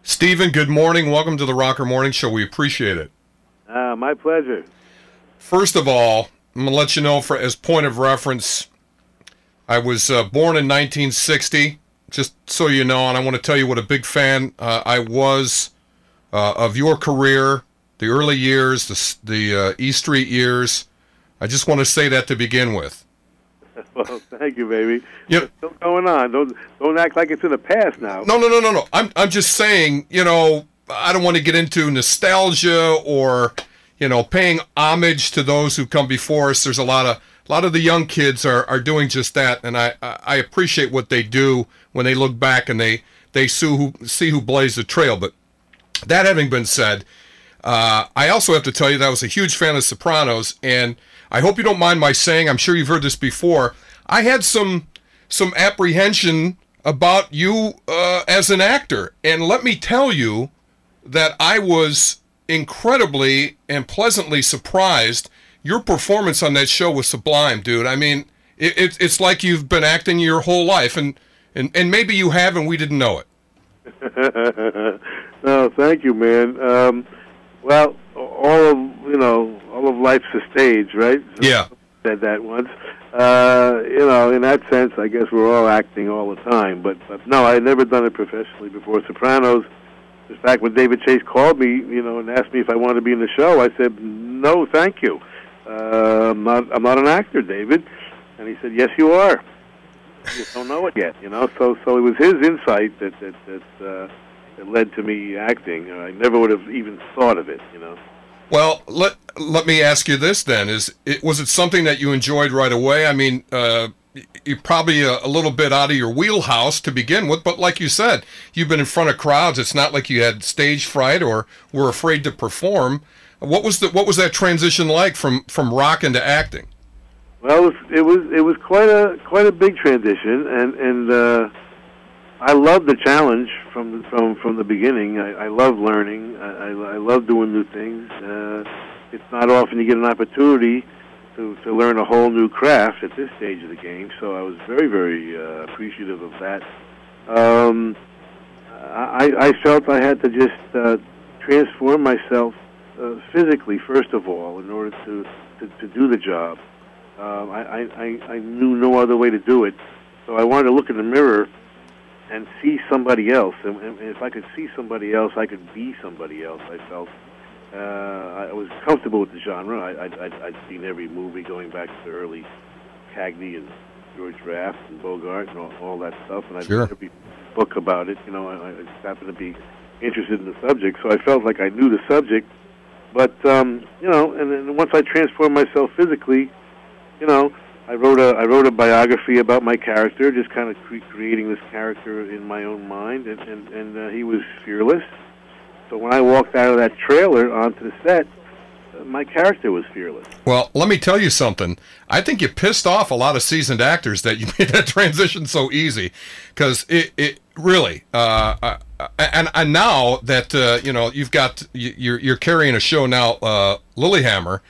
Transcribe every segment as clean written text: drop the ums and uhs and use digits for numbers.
Stephen, good morning. Welcome to the Rocker Morning Show. We appreciate it. My pleasure. First of all, I'm going to let you know, as point of reference, I was born in 1960, just so you know, and I want to tell you what a big fan I was of your career, the early years, the E Street years. I just want to say that to begin with. Well, thank you, baby. Yep. What's going on? Don't act like it's in the past now. No. I'm just saying, I don't want to get into nostalgia or, paying homage to those who come before us. There's a lot of the young kids are doing just that, and I appreciate what they do when they look back and they see who blazed the trail. But that having been said, I also have to tell you that I was a huge fan of Sopranos, and I hope you don't mind my saying, I'm sure you've heard this before, I had some apprehension about you as an actor. And let me tell you that I was incredibly and pleasantly surprised. Your performance on that show was sublime, dude. I mean, it's like you've been acting your whole life, and maybe you have and we didn't know it. No, thank you, man. Well, all of life's a stage, right? Yeah. Said that once. In that sense, I guess we're all acting all the time. But no, I had never done it professionally before. Sopranos. In fact, when David Chase called me, and asked me if I wanted to be in the show, I said, no, thank you. I'm not an actor, David. And he said, yes, you are. You just don't know it yet, So it was his insight that led to me acting. I never would have even thought of it, Well, let me ask you this then: was it something that you enjoyed right away? I mean, you're probably a little bit out of your wheelhouse to begin with, but like you said, you've been in front of crowds. It's not like you had stage fright or were afraid to perform. What was that transition like from rock into acting? Well, it was quite a big transition, and I loved the challenge from the beginning. I love learning. I love doing new things. It's not often you get an opportunity to learn a whole new craft at this stage of the game, so I was very, very appreciative of that. I felt I had to just transform myself physically, first of all, in order to do the job. I knew no other way to do it, so I wanted to look in the mirror and see somebody else. And if I could see somebody else, I could be somebody else, I felt. I was comfortable with the genre. I'd seen every movie going back to the early Cagney and George Raft and Bogart and all that stuff, and I'd read every book about it. I just happened to be interested in the subject, so I felt like I knew the subject. But, and then once I transformed myself physically, I wrote a biography about my character, just kind of creating this character in my own mind, and he was fearless. So when I walked out of that trailer onto the set, my character was fearless. Well, let me tell you something. I think you pissed off a lot of seasoned actors that you made that transition so easy, because it really. And now that you're carrying a show now, Lillyhammer.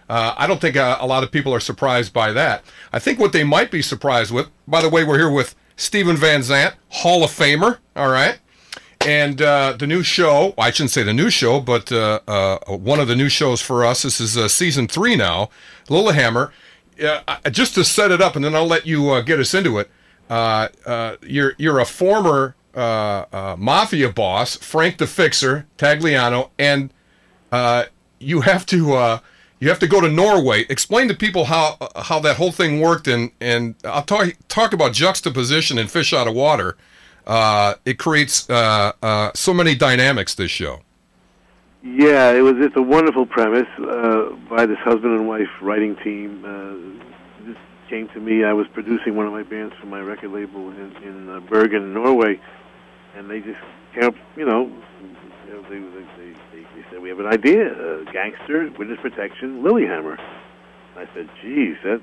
I don't think a lot of people are surprised by that. I think what they might be surprised with, by the way, we're here with Stephen Van Zandt, Hall of Famer, all right? And the new show, I shouldn't say the new show, but one of the new shows for us, this is season 3 now, Lillyhammer. Just to set it up, and then I'll let you get us into it, you're a former mafia boss, Frank the Fixer, Tagliano, and you have to go to Norway. Explain to people how that whole thing worked, and I'll talk about juxtaposition and fish out of water. It creates so many dynamics, this show. Yeah, it's a wonderful premise by this husband and wife writing team. This came to me. I was producing one of my bands for my record label in Bergen, Norway, and they just kept, they said, we have an idea, gangster, witness protection, Lillyhammer. I said, geez, that's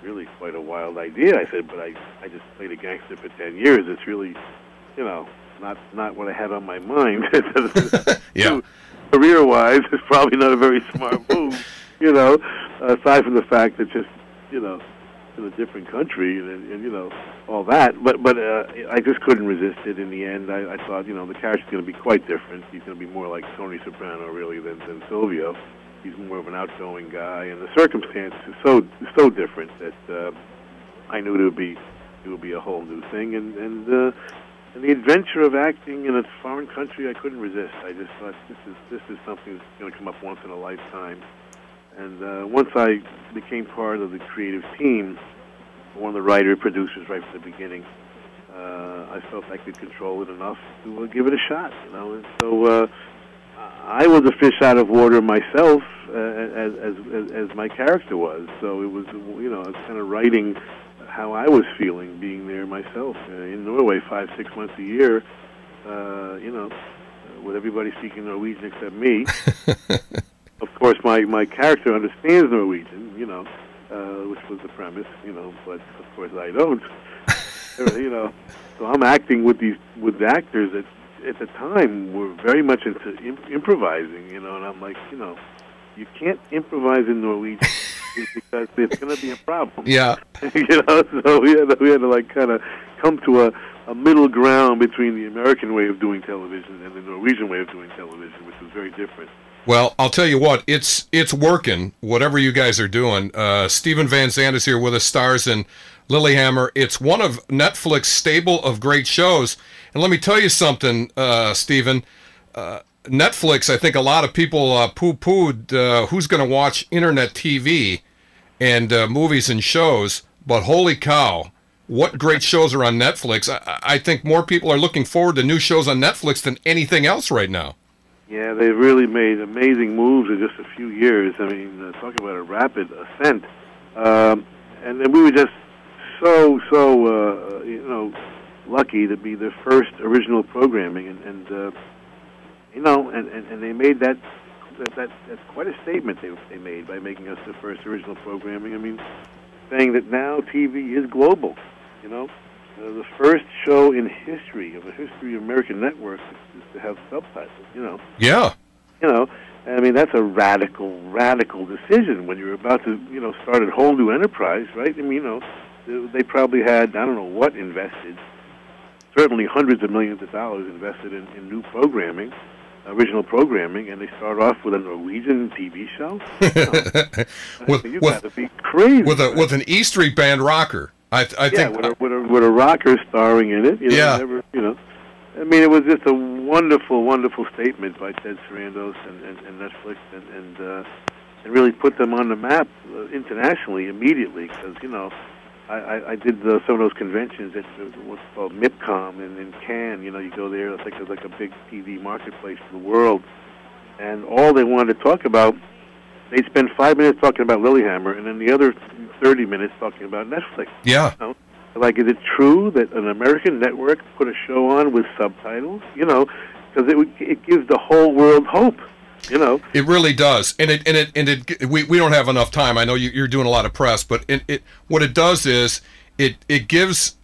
really quite a wild idea. I said, but I just played a gangster for 10 years. It's really, not what I had on my mind. Yeah. Career-wise, it's probably not a very smart move, aside from the fact that just, in a different country, and you know, all that. But I just couldn't resist it. In the end, I thought, you know, the character's going to be quite different. He's going to be more like Tony Soprano, really, than Silvio. He's more of an outgoing guy, and the circumstances are so different that I knew it would be a whole new thing, and the adventure of acting in a foreign country, I couldn't resist. I just thought this is something that's going to come up once in a lifetime. And once I became part of the creative team, one of the writer producers right from the beginning, I felt I could control it enough to give it a shot. You know, and so I was a fish out of water myself, as my character was. So it was, you know, I was kind of writing how I was feeling being there myself in Norway 5-6 months a year, you know, with everybody speaking Norwegian except me. Of course, my character understands Norwegian, you know, which was the premise, you know, but of course I don't. You know, so I'm acting with actors that at the time were very much into improvising, you know, and I'm like, you know, you can't improvise in Norwegian because it's going to be a problem. Yeah. You know, so we had to like kind of come to a middle ground between the American way of doing television and the Norwegian way of doing television, which was very different. Well, I'll tell you what, it's working, whatever you guys are doing. Steven Van Zandt is here with us, stars in Lillyhammer. It's one of Netflix's stable of great shows. And let me tell you something, Steven. Netflix, I think a lot of people poo-pooed who's going to watch internet TV and movies and shows, but holy cow, what great shows are on Netflix. I think more people are looking forward to new shows on Netflix than anything else right now. Yeah, they've really made amazing moves in just a few years. I mean, talking about a rapid ascent. And we were just so you know, lucky to be the first original programming, and you know, and they made that's quite a statement they made by making us the first original programming. I mean, saying that now TV is global. You know, the first show in history of American networks is to have subtitles. You know. Yeah. You know, I mean, that's a radical decision when you're about to, you know, start a whole new enterprise, right? I mean, you know, they probably had, I don't know what invested, certainly hundreds of millions of dollars invested in new programming, original programming, and they start off with a Norwegian TV show. You got to be crazy. With an E Street Band rocker. I think with a rocker starring in it. You know, yeah. Never, you know, I mean, it was just a wonderful statement by Ted Sarandos and Netflix, and really put them on the map internationally immediately. Because, you know, I did some of those conventions at what's called MIPCOM in Cannes. You know, you go there, I think it's like a big TV marketplace for the world, and all they wanted to talk about, they'd spend 5 minutes talking about Lillyhammer, and then the other 30 minutes talking about Netflix. Yeah. You know? Like, is it true that an American network put a show on with subtitles? You know, because it gives the whole world hope. You know, it really does, and we don't have enough time. I know you're doing a lot of press, but what it does is it gives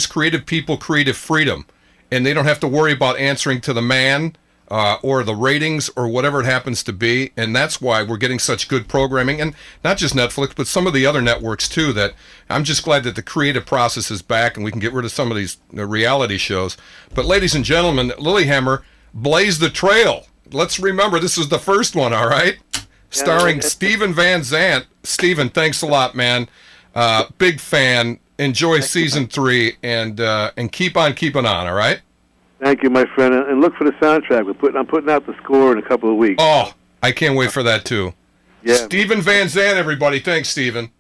creative people creative freedom, and they don't have to worry about answering to the man or the ratings or whatever it happens to be, and that's why we're getting such good programming, and not just Netflix, but some of the other networks too. That I'm just glad that the creative process is back, and we can get rid of some of these reality shows. But ladies and gentlemen, Lillyhammer blazed the trail. Let's remember, this is the first one, all right? Starring Steven Van Zandt. Steven, thanks a lot, man. Big fan. Enjoy season 3, and keep on keeping on, all right? Thank you, my friend. And look for the soundtrack. I'm putting out the score in a couple of weeks. Oh, I can't wait for that, too. Yeah. Steven Van Zandt, everybody. Thanks, Steven.